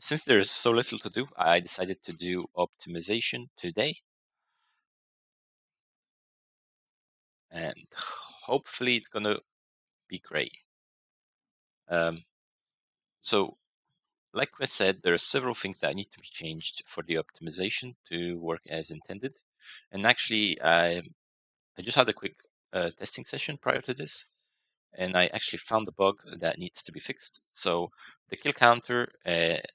since there's so little to do, I decided to do optimization today. And hopefully it's going to be great. So, like I said, there are several things that need to be changed for the optimization to work as intended. And actually, I just had a quick testing session prior to this, and I actually found a bug that needs to be fixed. So the kill counter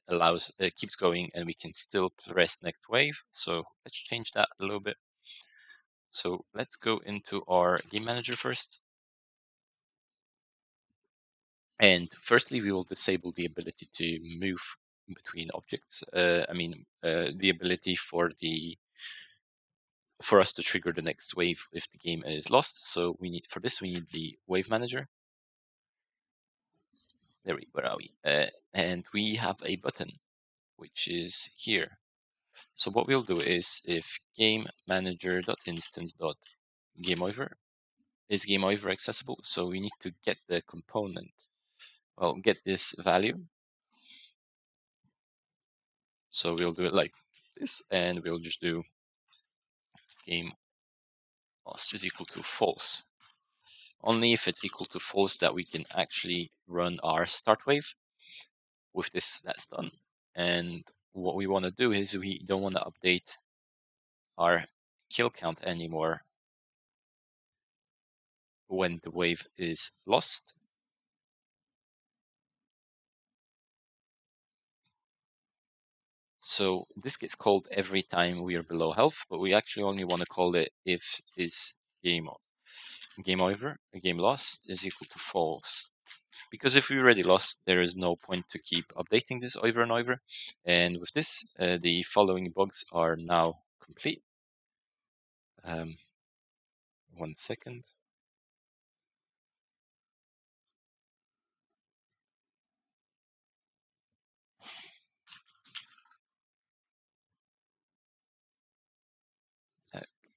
allows keeps going, and we can still press next wave. So let's change that a little bit. So let's go into our game manager first. And firstly, we will disable the ability to move between objects. The ability for us to trigger the next wave if the game is lost. So we need the wave manager. Where are we? And we have a button, which is here. So what we'll do is if game manager.instance.gameover is gameover accessible, so we need to get the component. Well, get this value. So we'll do it like this, and we'll just do game lost is equal to false. Only if it's equal to false that we can actually run our start wave. With this, that's done. And what we want to do is we don't want to update our kill count anymore when the wave is lost. So this gets called every time we are below health, but we actually only want to call it if is game over, game lost is equal to false. Because if we already lost, there is no point to keep updating this over and over. And with this, the following bugs are now complete. 1 second.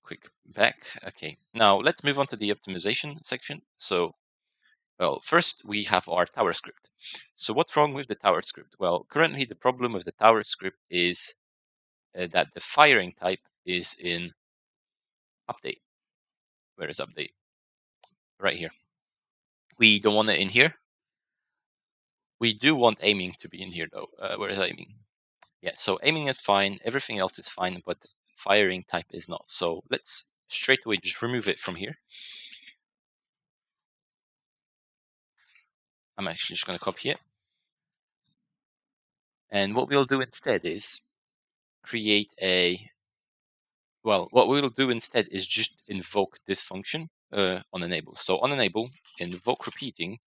Quick back. Okay, now let's move on to the optimization section. So, well, first we have our tower script. So what's wrong with the tower script? Well, currently the problem with the tower script is that the firing type is in update. Where is update? Right here. We don't want it in here. We do want aiming to be in here though. Where is aiming? Yeah, so aiming is fine, everything else is fine, but firing type is not. So let's straight away just remove it from here. I'm actually just going to copy it. And what we'll do instead is create what we'll do instead is just invoke this function on enable. So on enable, invoke repeating,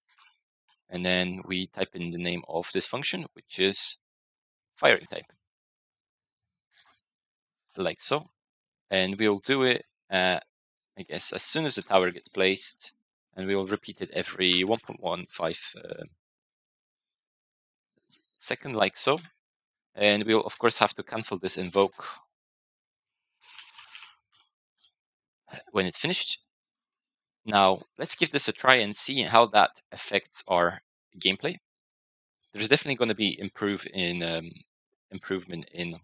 and then we type in the name of this function, which is firing type, like so. And we'll do it, I guess, as soon as the tower gets placed, and we'll repeat it every 1.15 second, like so. And we'll, of course, have to cancel this invoke when it's finished. Now, let's give this a try and see how that affects our gameplay. There's definitely going to be improvement in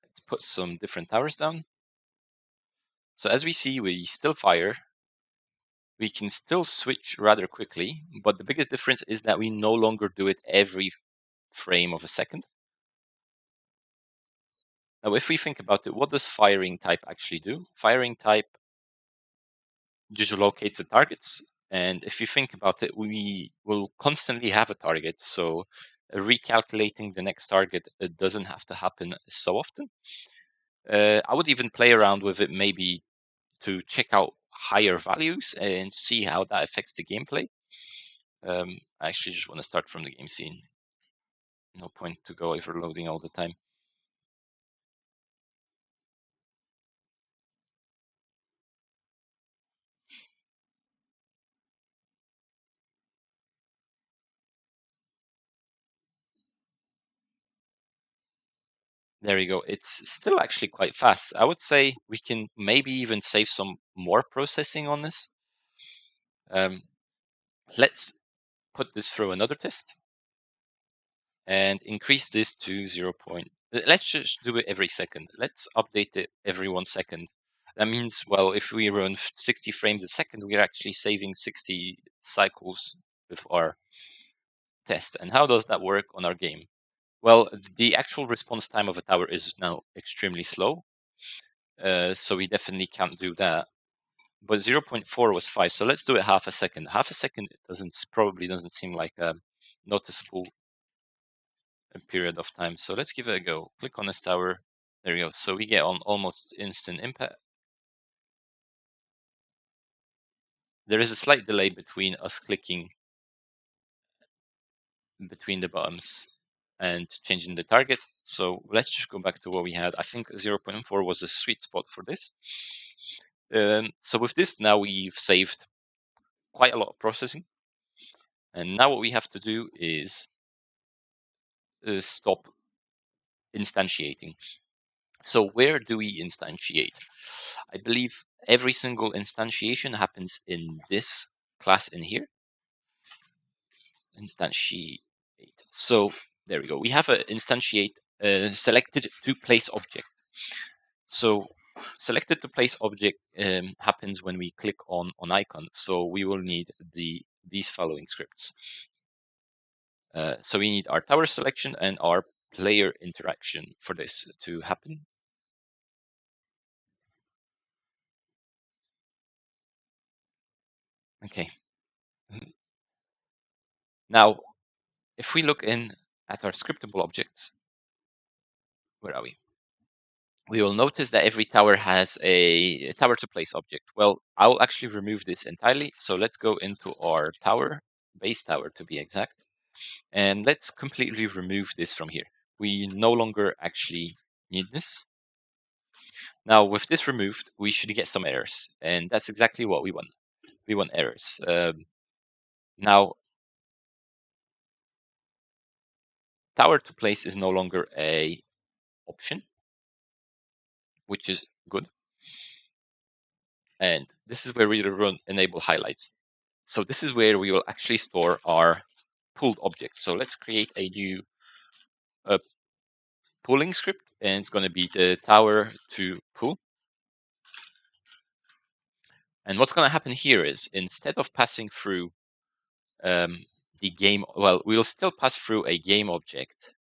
let's put some different towers down. So as we see, we still fire. We can still switch rather quickly, but the biggest difference is that we no longer do it every frame of a second. Now, if we think about it, what does firing type actually do? Firing type just locates the targets. And if you think about it, we will constantly have a target. So recalculating the next target doesn't have to happen so often. I would even play around with it maybe to check out higher values and see how that affects the gameplay. I actually just want to start from the game scene. No point to go overloading all the time. There you go. It's still actually quite fast. I would say we can maybe even save some more processing on this. Let's put this through another test and increase this to 0. Let's just do it every second. Let's update it every 1 second. That means, well, if we run 60 frames a second, we're actually saving 60 cycles with our test. And how does that work on our game? Well, the actual response time of a tower is now extremely slow. So we definitely can't do that. But 0.4 was 5, so let's do it half a second. Half a second probably doesn't seem like a noticeable period of time. So let's give it a go. Click on this tower. There we go. So we get on almost instant impact. There is a slight delay between us clicking between the buttons and changing the target. So let's just go back to what we had. I think 0.4 was a sweet spot for this. So with this, now we've saved quite a lot of processing. And now what we have to do is stop instantiating. So where do we instantiate? I believe every single instantiation happens in this class in here. Instantiate. So there we go. We have an instantiate selected to place object. So selected to place object happens when we click on icon. So we will need these following scripts. So we need our tower selection and our player interaction for this to happen. Okay. Now, if we look in at our scriptable objects, where are we? We will notice that every tower has a tower to place object. Well, I will actually remove this entirely. So let's go into our tower, base tower to be exact, and let's completely remove this from here. We no longer actually need this. Now, with this removed, we should get some errors, and that's exactly what we want. We want errors. Now, tower to place is no longer a option, which is good. And this is where we run enable highlights. So this is where we will actually store our pulled objects. So let's create a new pulling script, and it's going to be the tower to pull. And what's going to happen here is instead of passing through the game, well, we'll still pass through a game object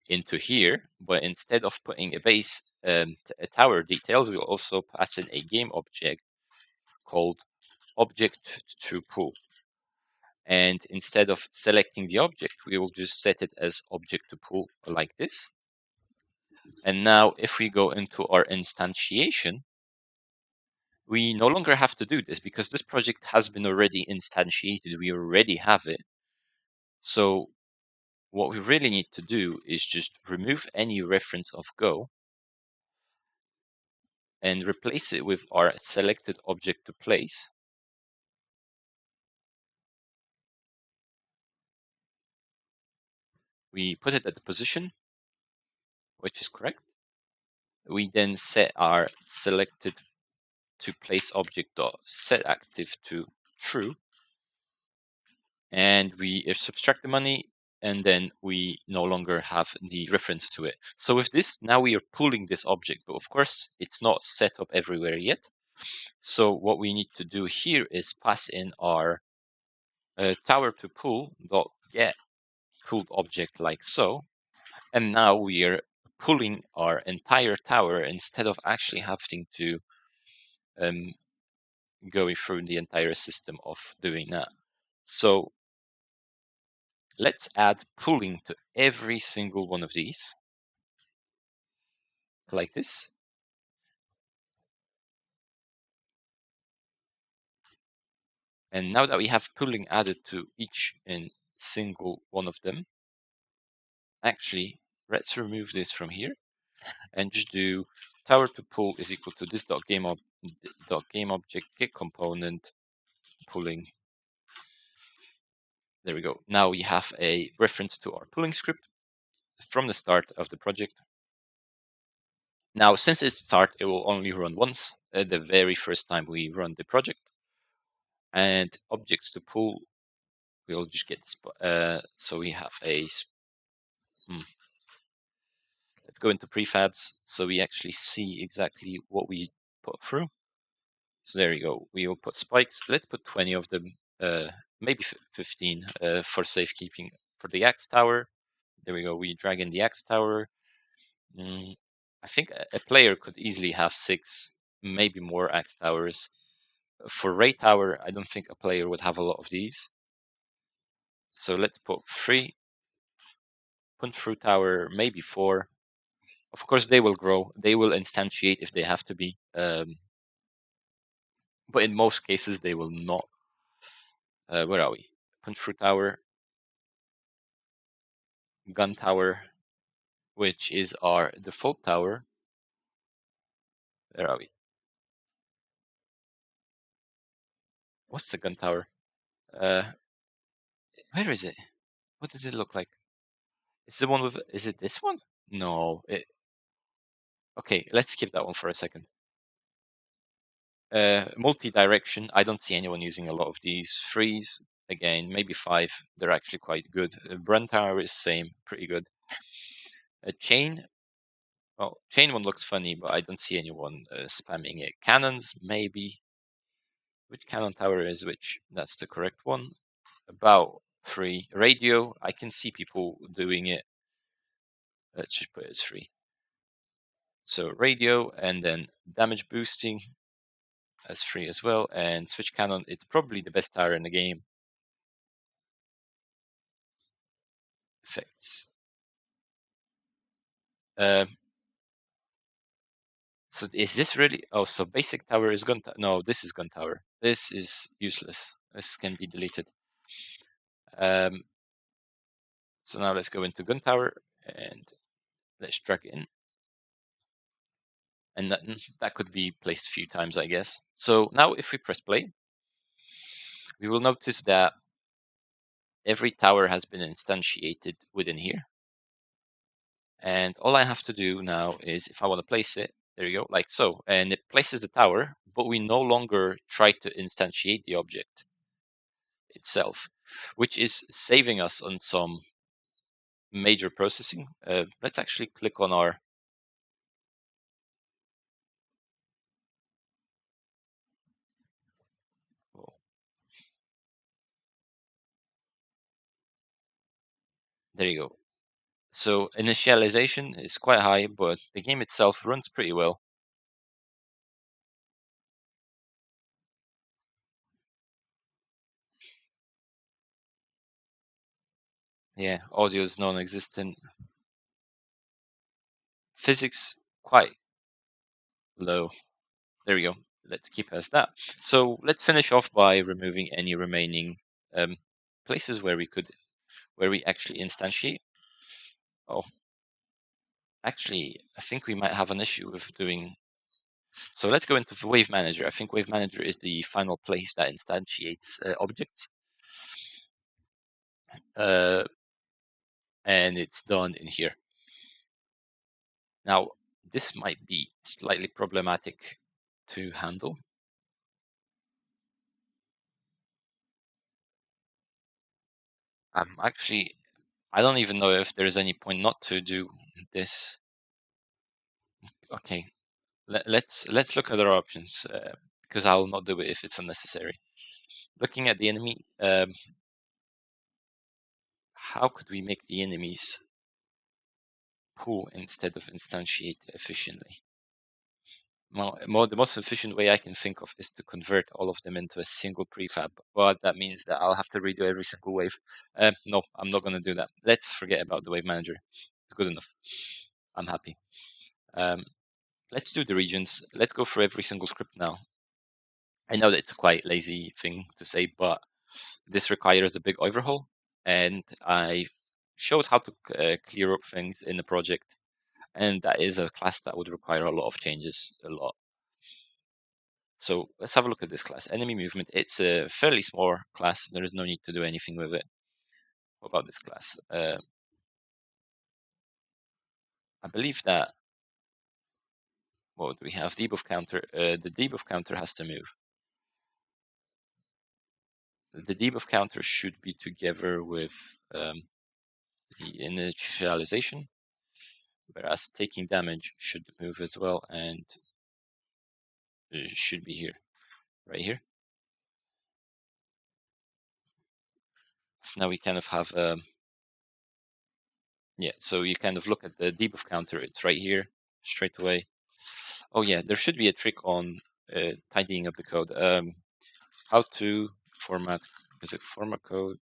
into here, but instead of putting a base a tower details, we'll also pass in a game object called object to pull. And instead of selecting the object, we will just set it as object to pull like this. And now if we go into our instantiation, we no longer have to do this because this project has been already instantiated. We already have it. So what we really need to do is just remove any reference of Go and replace it with our selected object to place. We put it at the position, which is correct. We then set our selected to place object dot set active to true, and we subtract the money, and then we no longer have the reference to it. So with this, now we are pulling this object, but of course it's not set up everywhere yet. So what we need to do here is pass in our tower to pull dot get pulled object like so, and now we are pulling our entire tower instead of actually having to go through the entire system of doing that. So let's add pulling to every single one of these, like this. And now that we have pulling added to each and single one of them, actually, let's remove this from here and just do tower to pull is equal to this dot game object get component pulling. There we go. Now we have a reference to our pulling script from the start of the project. Now, since its start, it will only run once, the very first time we run the project. And objects to pull, we'll just get, so we have hmm, let's go into prefabs so we actually see exactly what we put through. So there you go. We will put spikes. Let's put 20 of them, maybe 15 for safekeeping for the axe tower. There we go. We drag in the axe tower. I think a player could easily have 6, maybe more axe towers. For Ray Tower, I don't think a player would have a lot of these. So let's put 3. Punch Through Tower, maybe 4. Of course, they will grow. They will instantiate if they have to be. But in most cases, they will not. Where are we? Punch Through Tower, Gun Tower, which is our default tower. Where are we? What's the Gun Tower? Where is it? What does it look like? It's the one with. Is it this one? No. Okay, let's skip that one for a second. Multi-direction. I don't see anyone using a lot of these. Freeze, again, maybe 5. They're actually quite good. Brun Tower is same, pretty good. Chain. Well, chain one looks funny, but I don't see anyone spamming it. Cannons, maybe. Which cannon tower is which? That's the correct one. About 3. Radio, I can see people doing it. Let's just put it as 3. So radio, and then damage boosting as 3 as well. And switch cannon, it's probably the best tower in the game. Effects. So is this really? Oh, so basic tower is gun. No, this is gun tower. This is useless. This can be deleted. So now let's go into gun tower and let's drag it in. And that could be placed a few times, I guess. So now if we press play, we will notice that every tower has been instantiated within here. And all I have to do now is, if I want to place it, there you go, like so. And it places the tower, but we no longer try to instantiate the object itself, which is saving us on some major processing. Let's actually click on our there you go. So initialization is quite high, but the game itself runs pretty well. Yeah, audio is non-existent. Physics quite low. There we go. Let's keep as that. So let's finish off by removing any remaining places where we actually instantiate. Oh, actually, I think we might have an issue with doing. So let's go into Wave Manager. I think Wave Manager is the final place that instantiates objects. And it's done in here. Now, this might be slightly problematic to handle. Actually, I don't even know if there's any point not to do this. Okay, let's look at our options because I'll not do it if it's unnecessary. Looking at the enemy, how could we make the enemies pull instead of instantiate efficiently? Well, the most efficient way I can think of is to convert all of them into a single prefab, but that means that I'll have to redo every single wave. No, I'm not going to do that. Let's forget about the wave manager. It's good enough. I'm happy. Let's do the regions. Let's go through every single script now. I know that it's a quite lazy thing to say, but this requires a big overhaul, and I showed how to clear up things in the project, and that is a class that would require a lot of changes, a lot. So let's have a look at this class. Enemy movement. It's a fairly small class. There is no need to do anything with it. What about this class? I believe that what would we have? Debuff counter. The debuff counter has to move. The debuff counter should be together with the initialization, whereas taking damage should move as well, and it should be here, right here. So now we kind of have, yeah, so you kind of look at the debuff counter, it's right here, straight away. Oh yeah, there should be a trick on tidying up the code. How to format, is it format code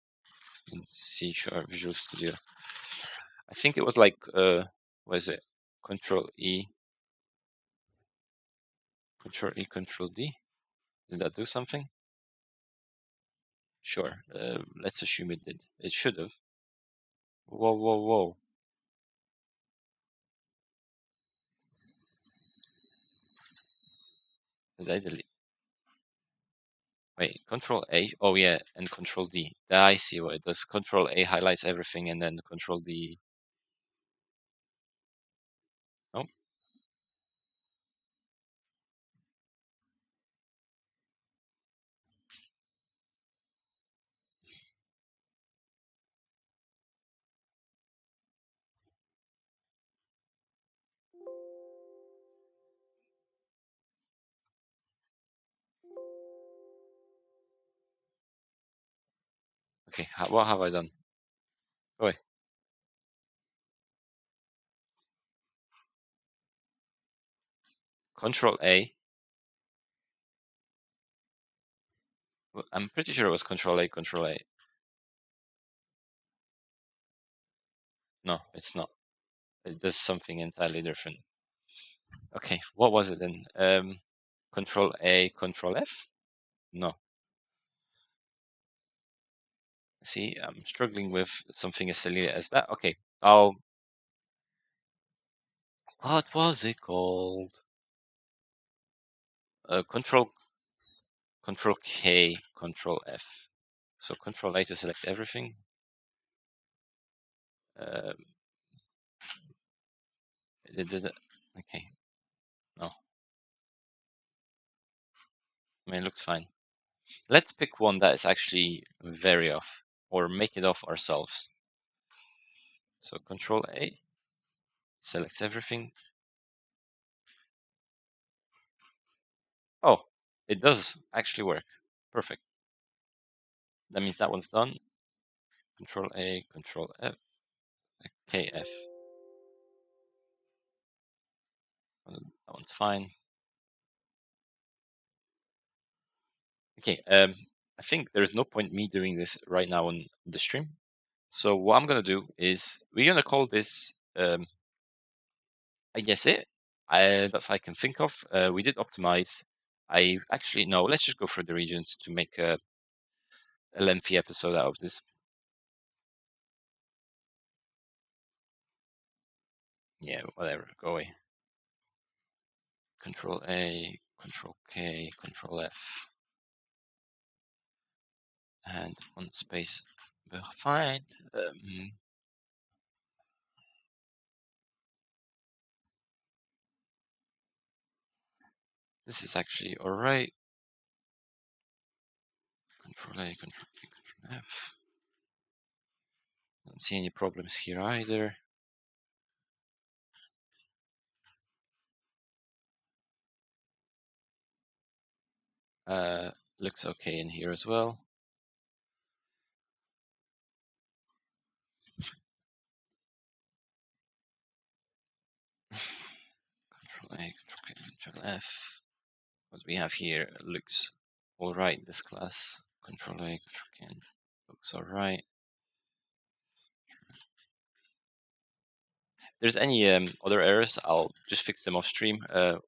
in C# Visual Studio? I think it was like, what is it? Control E, Control E, Control D. Did that do something? Sure. Let's assume it did. It should have. Whoa, whoa, whoa. Did I delete? Wait, Control A. Oh yeah, and Control D. I see what it does. Control A highlights everything, and then Control D. Oh, okay. What have I done? Oh, wait. Control A. I'm pretty sure it was Control A, Control A. No, it's not. It does something entirely different. Okay, what was it then? Control A, Control F? No. See, I'm struggling with something as silly as that. Okay, what was it called? Control K, Control F. So Control A to select everything. Uh, okay, no, I mean, it looks fine. Let's pick one that is actually very off, or make it off ourselves. So Control A selects everything. Oh, it does actually work. Perfect. That means that one's done. Control A, Control F, KF. That one's fine. Okay, I think there's no point me doing this right now on the stream. So what I'm gonna do is we're gonna call this, I guess that's all I can think of. We did optimize. I actually no. Let's just go through the regions to make a lengthy episode out of this. Yeah, whatever. Go away. Control A, Control K, Control F, and one space behind. This is actually all right. Control A, Control K, Control F. Don't see any problems here either. Looks okay in here as well. Control A, Control K, Control F. What we have here looks all right. This class. Control A, Control K, looks all right. If there's any other errors, I'll just fix them off stream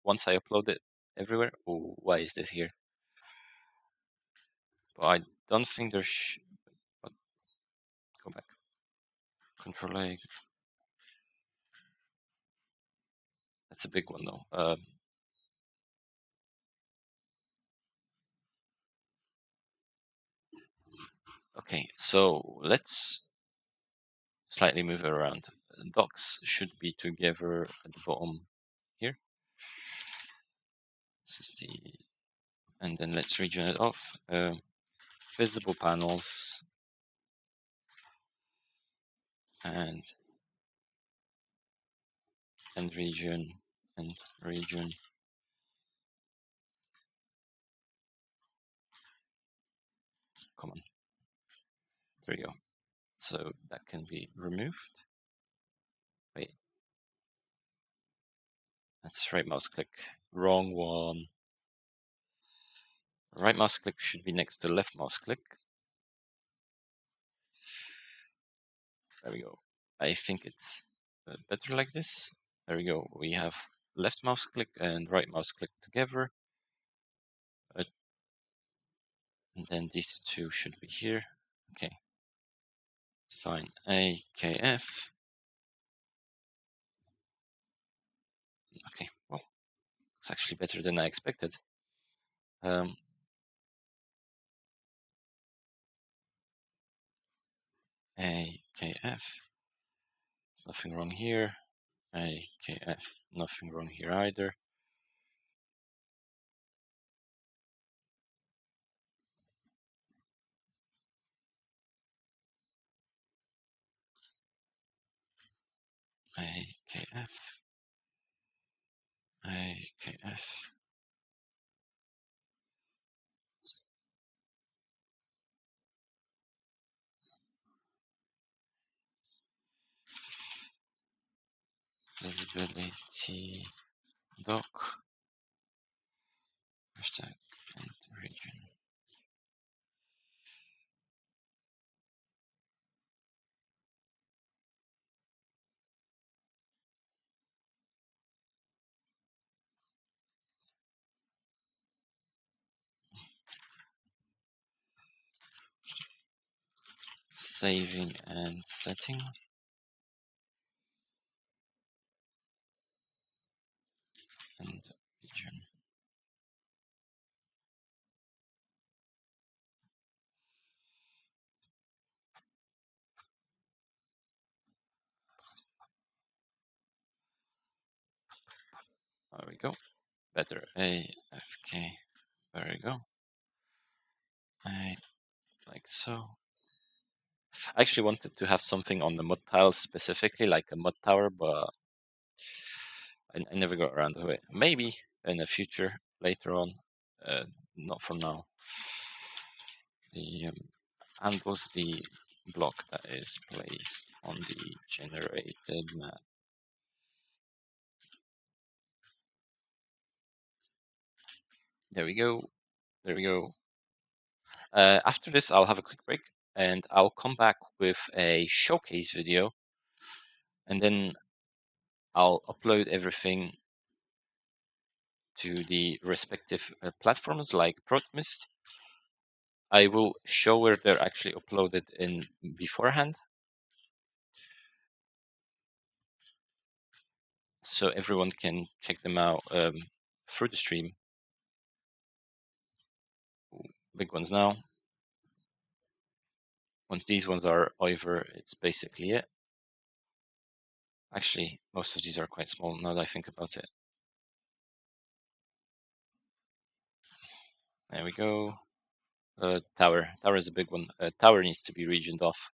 once I upload it everywhere. Oh, why is this here? But I don't think there's. Go back. Control A. That's a big one though. Okay, so let's slightly move it around. Docs should be together at the bottom here. This is the, and then let's region it off. Visible panels and region and region. Come on. There we go. So that can be removed. Wait. That's right mouse click. Wrong one. Right mouse click should be next to left mouse click. There we go. I think it's better like this. There we go. We have left mouse click and right mouse click together. And then these two should be here. Okay. It's fine. AKF. Okay, well, it's actually better than I expected. AKF. Nothing wrong here. AKF. Nothing wrong here either. AKF. AKF. Visibility doc. Hashtag and region. Saving and setting. And region. There we go. Better. AFK. There we go. Like so. I actually wanted to have something on the mud tiles specifically, like a mud tower, but I never got around to it. Maybe in the future, later on, not for now. The and was the block that is placed on the generated map. There we go. There we go. After this, I'll have a quick break, and I'll come back with a showcase video, and then I'll upload everything to the respective platforms like Protomist. I will show where they're actually uploaded in beforehand, so everyone can check them out through the stream. Big ones now. Once these ones are over, it's basically it. Actually, most of these are quite small now that I think about it. There we go. Tower. Tower is a big one. Tower needs to be regioned off.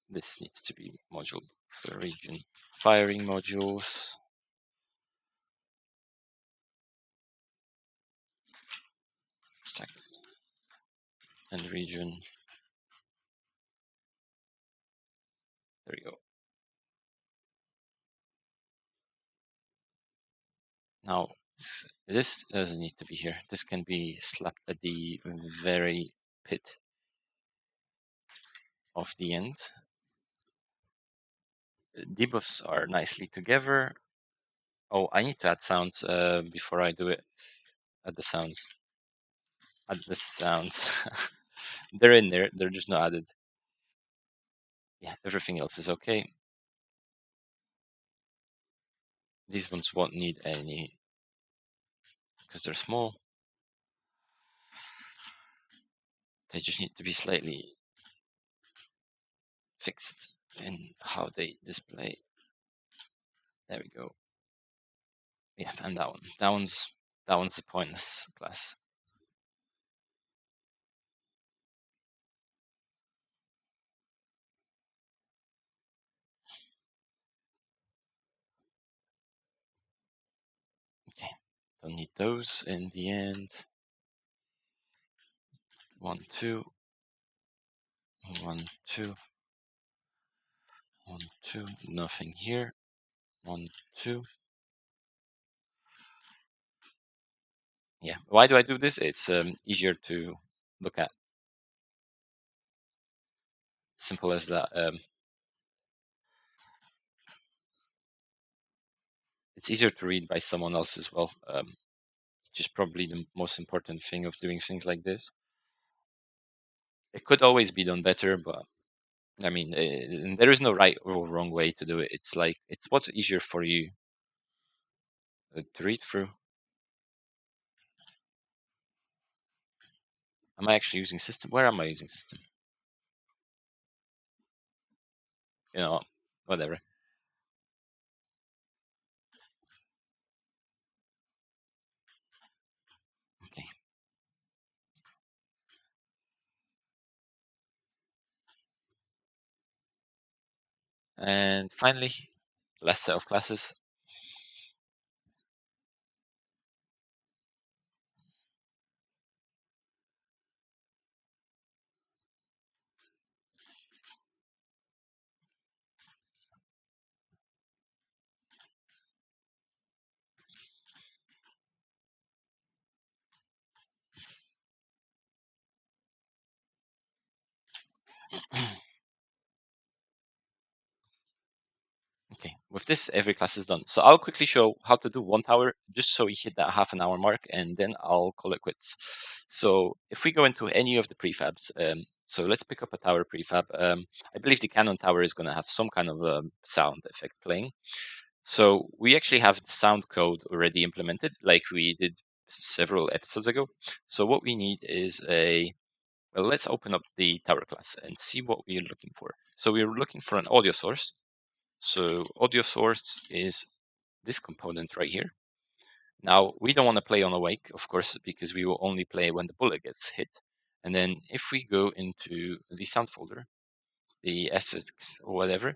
This needs to be module for region. Firing modules. Stack and region. There we go. Now, this doesn't need to be here. This can be slapped at the very pit of the end. Debuffs are nicely together. Oh, I need to add sounds before I do it. Add the sounds. Add the sounds. They're in there. They're just not added. Yeah, everything else is okay. These ones won't need any because they're small. They just need to be slightly fixed in how they display. There we go. Yeah, and that one. That one's a pointless class. Okay, don't need those in the end. 1, 2, 1, 2, 1, 2. Nothing here. 1, 2. Yeah. Why do I do this? It's easier to look at. Simple as that. It's easier to read by someone else as well. Which is probably the most important thing of doing things like this. It could always be done better, but I mean, there is no right or wrong way to do it. It's like it's what's easier for you to read through. Am I actually using system? Where am I using system? You know, whatever. Okay. And finally, last set of classes. Okay, with this, every class is done. So I'll quickly show how to do one tower, just so we hit that half an hour mark, and then I'll call it quits. So if we go into any of the prefabs, so let's pick up a tower prefab. I believe the cannon tower is going to have some kind of sound effect playing. So we actually have the sound code already implemented, like we did several episodes ago. So what we need is well, let's open up the tower class and see what we're looking for. So we're looking for an audio source. So audio source is this component right here. Now, we don't want to play on awake, of course, because we will only play when the bullet gets hit. And then if we go into the sound folder, the FX or whatever,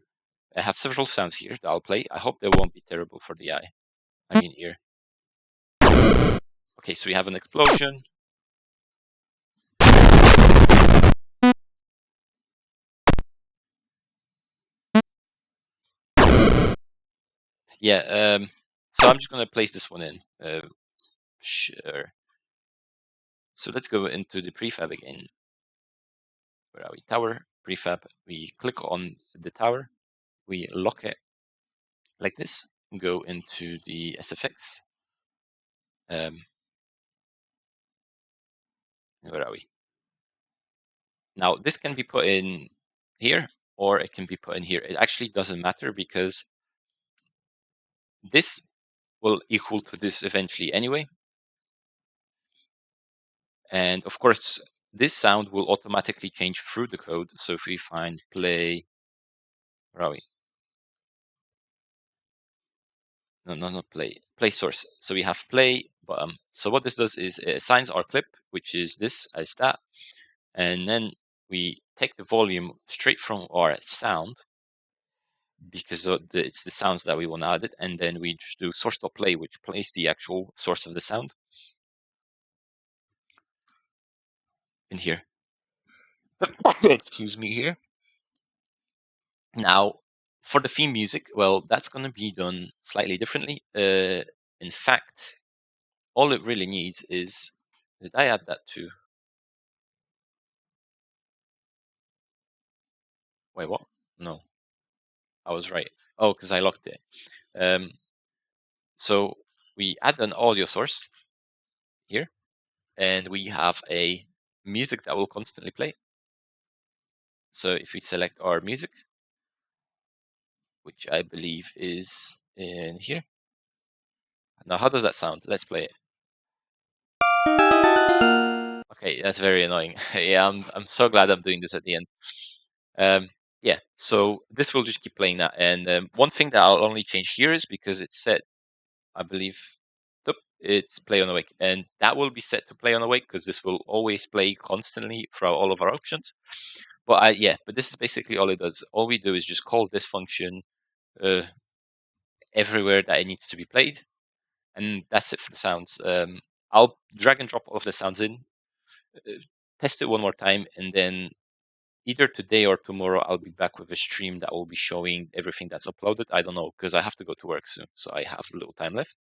I have several sounds here that I'll play. I hope they won't be terrible for the eye. I mean ear. Okay, so we have an explosion. Yeah, so I'm just going to place this one in. Sure. So let's go into the prefab again. Where are we? Tower, prefab. We click on the tower. We lock it like this. Go into the SFX. Where are we? Now, this can be put in here, or it can be put in here. It actually doesn't matter because this will equal to this eventually anyway. And of course, this sound will automatically change through the code. So if we find play, where are we? No, not play. Play source. So we have play bottom. So what this does is it assigns our clip, which is this as that, and then we take the volume straight from our sound because it's the sounds that we want to add it, and then we just do source.play, which plays the actual source of the sound in here. Excuse me here. Now, for the theme music, well, that's going to be done slightly differently. In fact, all it really needs is, did I add that too? Wait, what? No, I was right. Oh, because I locked it. So we add an audio source here, and we have a music that will constantly play. So if we select our music, which I believe is in here. Now, how does that sound? Let's play it. Okay, that's very annoying. Yeah, I'm so glad I'm doing this at the end. Yeah, so this will just keep playing that. And one thing that I'll only change here is because it's set I believe. Nope, it's play on awake, and that will be set to play on awake because this will always play constantly throughout all of our options. But but this is basically all it does. All we do is just call this function uh, everywhere that it needs to be played, and that's it for the sounds. I'll drag and drop all of the sounds in, uh, test it one more time, and then either today or tomorrow I'll be back with a stream that will be showing everything that's uploaded. I don't know because I have to go to work soon, so I have a little time left.